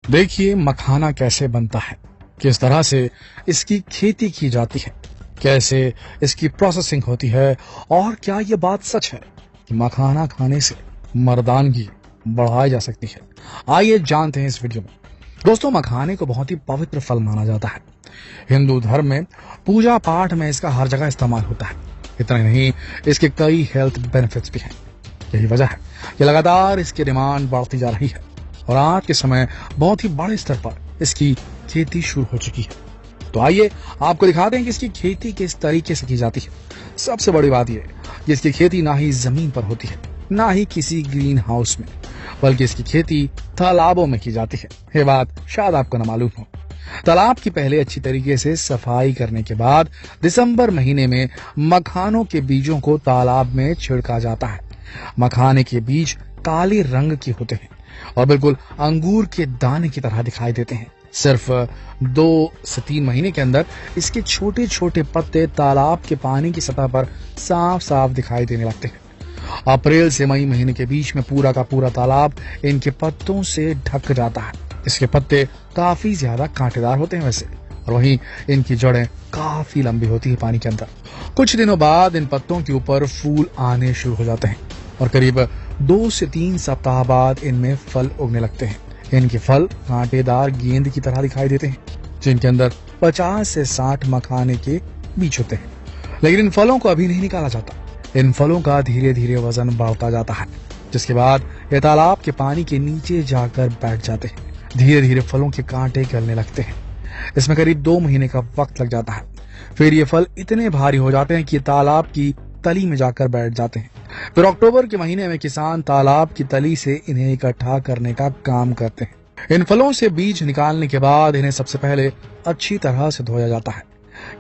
देखिए मखाना कैसे बनता है, किस तरह से इसकी खेती की जाती है, कैसे इसकी प्रोसेसिंग होती है और क्या ये बात सच है कि मखाना खाने से मर्दानगी बढ़ाई जा सकती है। आइए जानते हैं इस वीडियो में। दोस्तों, मखाने को बहुत ही पवित्र फल माना जाता है। हिंदू धर्म में पूजा पाठ में इसका हर जगह इस्तेमाल होता है। इतना ही नहीं, इसके कई हेल्थ बेनिफिट्स भी हैं। यही वजह है कि लगातार इसकी डिमांड बढ़ती जा रही है और आज के समय बहुत ही बड़े स्तर पर इसकी खेती शुरू हो चुकी है। तो आइए आपको दिखाते हैं कि इसकी खेती किस तरीके से की जाती है। सबसे बड़ी बात यह कि इसकी खेती ना ही जमीन पर होती है, ना ही किसी ग्रीन हाउस में, बल्कि इसकी खेती तालाबों में की जाती है। ये बात शायद आपको न मालूम हो। तालाब की पहले अच्छी तरीके से सफाई करने के बाद दिसंबर महीने में मखानों के बीजों को तालाब में छिड़का जाता है। मखाने के बीज काले रंग के होते हैं और बिल्कुल अंगूर के दाने की तरह दिखाई देते हैं। सिर्फ 2 से 3 महीने के अंदर इसके छोटे छोटे पत्ते तालाब के पानी की सतह पर साफ साफ दिखाई देने लगते हैं। अप्रैल से मई महीने के बीच में पूरा का पूरा तालाब इनके पत्तों से ढक जाता है। इसके पत्ते काफी ज्यादा कांटेदार होते हैं वैसे, और वहीं इनकी जड़ें काफी लंबी होती है पानी के अंदर। कुछ दिनों बाद इन पत्तों के ऊपर फूल आने शुरू हो जाते हैं और करीब 2 से 3 सप्ताह बाद इनमें फल उगने लगते हैं। इनके फल कांटेदार गेंद की तरह दिखाई देते हैं, जिनके अंदर 50 से 60 मखाने के बीज होते हैं। लेकिन इन फलों को अभी नहीं निकाला जाता। इन फलों का धीरे धीरे वजन बढ़ता जाता है, जिसके बाद ये तालाब के पानी के नीचे जाकर बैठ जाते हैं। धीरे धीरे फलों के कांटे गलने लगते हैं। इसमें करीब 2 महीने का वक्त लग जाता है। फिर ये फल इतने भारी हो जाते हैं कि तालाब की तली में जाकर बैठ जाते हैं। फिर अक्टूबर के महीने में किसान तालाब की तली से इन्हें इकट्ठा करने का काम करते हैं। इन फलों से बीज निकालने के बाद इन्हें सबसे पहले अच्छी तरह से धोया जाता है।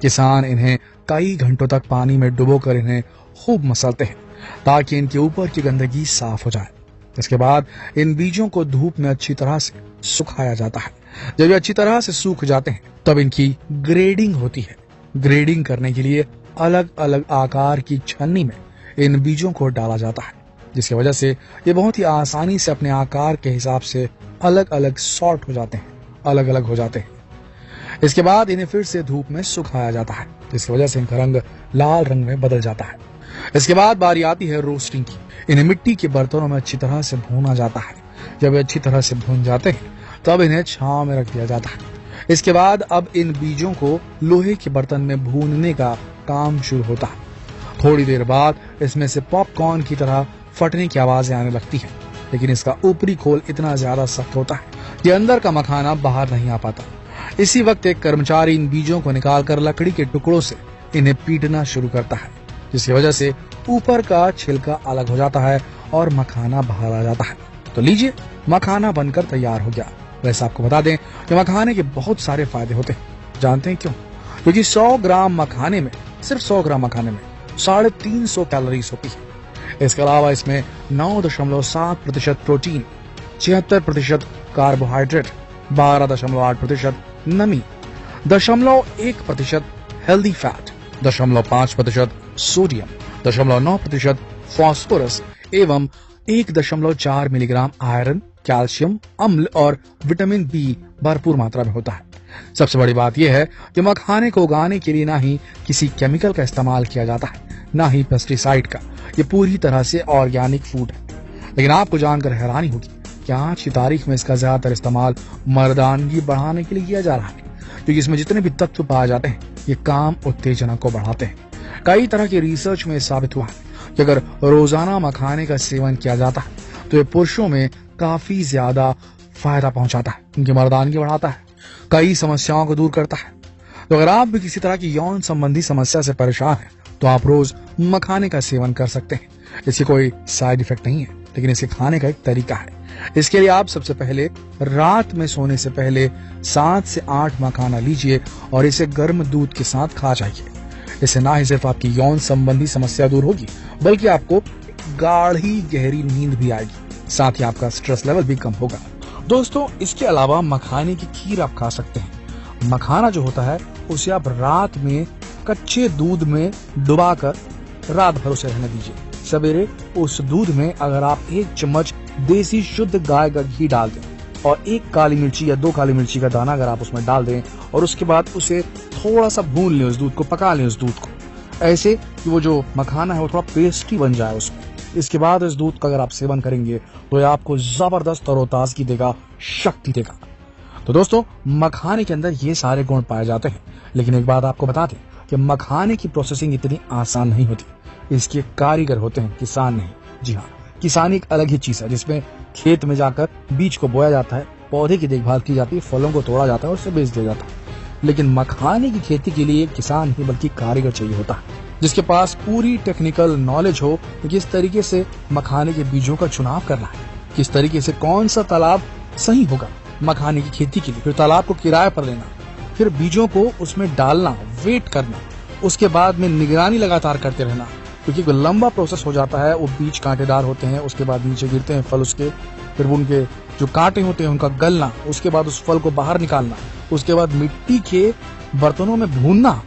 किसान इन्हें कई घंटों तक पानी में डुबोकर इन्हें खूब मसलते हैं ताकि इनके ऊपर की गंदगी साफ हो जाए। इसके बाद इन बीजों को धूप में अच्छी तरह से सुखाया जाता है। जब ये अच्छी तरह से सूख जाते हैं तब इनकी ग्रेडिंग होती है। ग्रेडिंग करने के लिए अलग अलग आकार की छन्नी में इन बीजों को डाला जाता है, जिसकी वजह से ये बहुत ही आसानी से अपने आकार के हिसाब से अलग अलग सॉर्ट हो जाते हैं, अलग अलग हो जाते हैं। इसके बाद इन्हें फिर से धूप में सुखाया जाता है, जिसकी वजह से इनका रंग लाल रंग में बदल जाता है। इसके बाद बारी आती है रोस्टिंग की। इन्हें मिट्टी के बर्तनों में अच्छी तरह से भूना जाता है। जब ये अच्छी तरह से भून जाते हैं तब इन्हें छांव में रख दिया जाता है। इसके बाद अब इन बीजों को लोहे के बर्तन में भूनने का काम शुरू होता है। थोड़ी देर बाद इसमें से पॉपकॉर्न की तरह फटने की आवाजें आने लगती हैं, लेकिन इसका ऊपरी खोल इतना ज्यादा सख्त होता है कि अंदर का मखाना बाहर नहीं आ पाता। इसी वक्त एक कर्मचारी इन बीजों को निकालकर लकड़ी के टुकड़ों से इन्हें पीटना शुरू करता है, जिसकी वजह से ऊपर का छिलका अलग हो जाता है और मखाना बाहर आ जाता है। तो लीजिए, मखाना बनकर तैयार हो गया। वैसे आपको बता दें कि मखाने के बहुत सारे फायदे होते हैं। जानते हैं क्यों? क्योंकि 100 ग्राम मखाने में, सिर्फ 100 ग्राम मखाने में 350 कैलोरीज होती है। इसके अलावा इसमें 9.7% प्रोटीन, 76% कार्बोहाइड्रेट, 12.8% नमी, 0.1% हेल्दी फैट, 0.5% सोडियम, 0.9% फास्फोरस एवं 1.4 मिलीग्राम आयरन, कैल्शियम, अम्ल और विटामिन बी भरपूर मात्रा में होता है। सबसे बड़ी बात यह है कि मखाने को उगाने के लिए ना ही किसी केमिकल का इस्तेमाल किया जाता है, ना ही पेस्टिसाइड का। ये पूरी तरह से ऑर्गेनिक फूड है। लेकिन आपको जानकर हैरानी होगी कि आज की तारीख में इसका ज्यादातर इस्तेमाल मर्दानगी बढ़ाने के लिए किया जा रहा है, क्योंकि इसमें जितने भी तत्व पाए जाते हैं ये काम उत्तेजना को बढ़ाते हैं। कई तरह की रिसर्च में साबित हुआ है कि अगर रोजाना मखाने का सेवन किया जाता है तो ये पुरुषों में काफी ज्यादा फायदा पहुंचाता है, उनकी मर्दानगी बढ़ाता है, कई समस्याओं को दूर करता है। तो अगर आप भी किसी तरह की यौन संबंधी समस्या से परेशान हैं तो आप रोज मखाने का सेवन कर सकते हैं। इसके कोई साइड इफेक्ट नहीं है, लेकिन इसे खाने का एक तरीका है। इसके लिए आप सबसे पहले रात में सोने से पहले 7 से 8 मखाना लीजिए और इसे गर्म दूध के साथ खा जाइए। इससे ना ही सिर्फ आपकी यौन संबंधी समस्या दूर होगी, बल्कि आपको गाढ़ी गहरी नींद भी आएगी। साथ ही आपका स्ट्रेस लेवल भी कम होगा। दोस्तों, इसके अलावा मखाने की खीर आप खा सकते हैं। मखाना जो होता है उसे आप रात में कच्चे दूध में डुबाकर रात भर उसे रहने दीजिए। सवेरे उस दूध में अगर आप 1 चम्मच देसी शुद्ध गाय का घी डाल दें और एक काली मिर्ची या 2 काली मिर्ची का दाना अगर आप उसमें डाल दें और उसके बाद उसे थोड़ा सा भून लें, उस दूध को पका लें, उस दूध को ऐसे कि वो जो मखाना है वो थोड़ा पेस्ट्री बन जाए उसमें। इसके बाद इस दूध का अगर आप सेवन करेंगे तो ये आपको जबरदस्त तरोताजगी देगा, शक्ति देगा। तो दोस्तों, मखाने के अंदर ये सारे गुण पाए जाते हैं, लेकिन एक बात आपको बता दें कि मखाने की प्रोसेसिंग इतनी आसान नहीं होती। इसके कारीगर होते हैं, किसान नहीं। जी हाँ, किसानी एक अलग ही चीज है जिसमें खेत में जाकर बीज को बोया जाता है, पौधे की देखभाल की जाती है, फलों को तोड़ा जाता है और उसे बेच दिया जाता है। लेकिन मखाने की खेती के लिए किसान नहीं बल्कि कारीगर चाहिए होता है, जिसके पास पूरी टेक्निकल नॉलेज हो कि किस तरीके से मखाने के बीजों का चुनाव करना है, किस तरीके से कौन सा तालाब सही होगा मखाने की खेती के लिए, फिर तालाब को किराए पर लेना, फिर बीजों को उसमें डालना, वेट करना, उसके बाद में निगरानी लगातार करते रहना, क्योंकि एक लंबा प्रोसेस हो जाता है। वो बीज कांटेदार होते हैं, उसके बाद नीचे गिरते हैं फल उसके, फिर उनके जो कांटे होते हैं उनका गलना, उसके बाद उस फल को बाहर निकालना, उसके बाद मिट्टी के बर्तनों में भूनना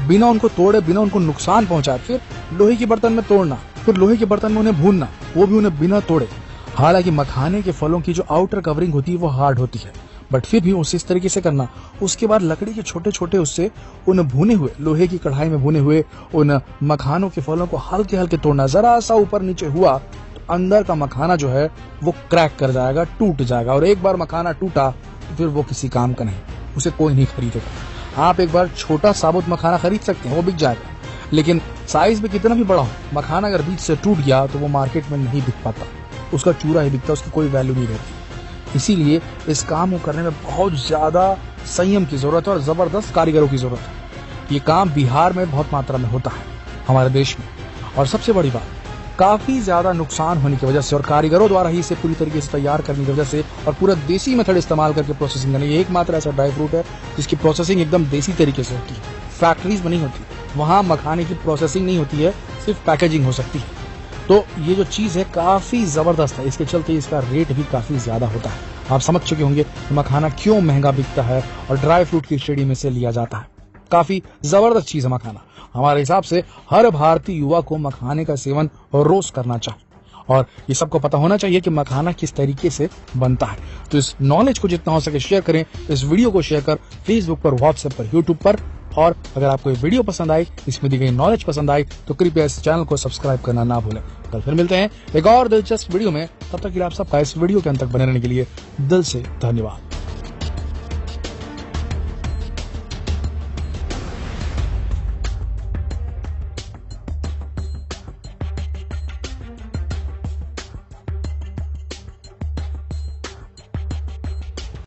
बिना उनको तोड़े, बिना उनको नुकसान पहुंचाए, फिर लोहे के बर्तन में तोड़ना, फिर लोहे के बर्तन में उन्हें भूनना, वो भी उन्हें बिना तोड़े। हालांकि मखाने के फलों की जो आउटर कवरिंग होती है वो हार्ड होती है, बट फिर भी उसे इस तरीके से करना। उसके बाद लकड़ी के छोटे छोटे उससे उन भुने हुए, लोहे की कढ़ाई में भुने हुए उन मखानों के फलों को हल्के हल्के तोड़ना। जरा सा ऊपर नीचे हुआ तो अंदर का मखाना जो है वो क्रैक कर जाएगा, टूट जाएगा, और एक बार मखाना टूटा तो फिर वो किसी काम का नहीं, उसे कोई नहीं खरीदेगा। आप एक बार छोटा साबुत मखाना खरीद सकते हैं, वो बिक जाएगा, लेकिन साइज में कितना भी बड़ा हो, मखाना अगर बीच से टूट गया तो वो मार्केट में नहीं बिक पाता, उसका चूरा ही बिकता, उसकी कोई वैल्यू नहीं रहती। इसीलिए इस काम को करने में बहुत ज्यादा संयम की जरूरत है और जबरदस्त कारीगरों की जरूरत है। ये काम बिहार में बहुत मात्रा में होता है, हमारे देश में, और सबसे बड़ी बात, काफी ज्यादा नुकसान होने की वजह से और कारीगरों द्वारा ही इसे पूरी तरीके से तैयार करने की वजह से और पूरा देसी मेथड इस्तेमाल करके प्रोसेसिंग करनी, ये एकमात्र ऐसा ड्राई फ्रूट है जिसकी प्रोसेसिंग एकदम देसी तरीके से होती है, फैक्ट्रीज में नहीं होती। वहां मखाने की प्रोसेसिंग नहीं होती है, सिर्फ पैकेजिंग हो सकती है। तो ये जो चीज है काफी जबरदस्त है, इसके चलते इसका रेट भी काफी ज्यादा होता है। आप समझ चुके होंगे कि मखाना क्यों महंगा बिकता है और ड्राई फ्रूट की श्रेणी में से लिया जाता है। काफी जबरदस्त चीज है मखाना। हमारे हिसाब से हर भारतीय युवा को मखाने का सेवन रोज करना चाहिए, और ये सबको पता होना चाहिए कि मखाना किस तरीके से बनता है। तो इस नॉलेज को जितना हो सके शेयर करें, इस वीडियो को शेयर कर फेसबुक पर, व्हाट्सएप पर, यूट्यूब पर, और अगर आपको ये वीडियो पसंद आई, इसमें दी गई नॉलेज पसंद आई, तो कृपया इस चैनल को सब्सक्राइब करना ना भूलें। कल फिर मिलते हैं एक और दिलचस्प वीडियो में, तब तक के लिए आप सबका इस वीडियो के अंत तक बने रहने के लिए दिल से धन्यवाद।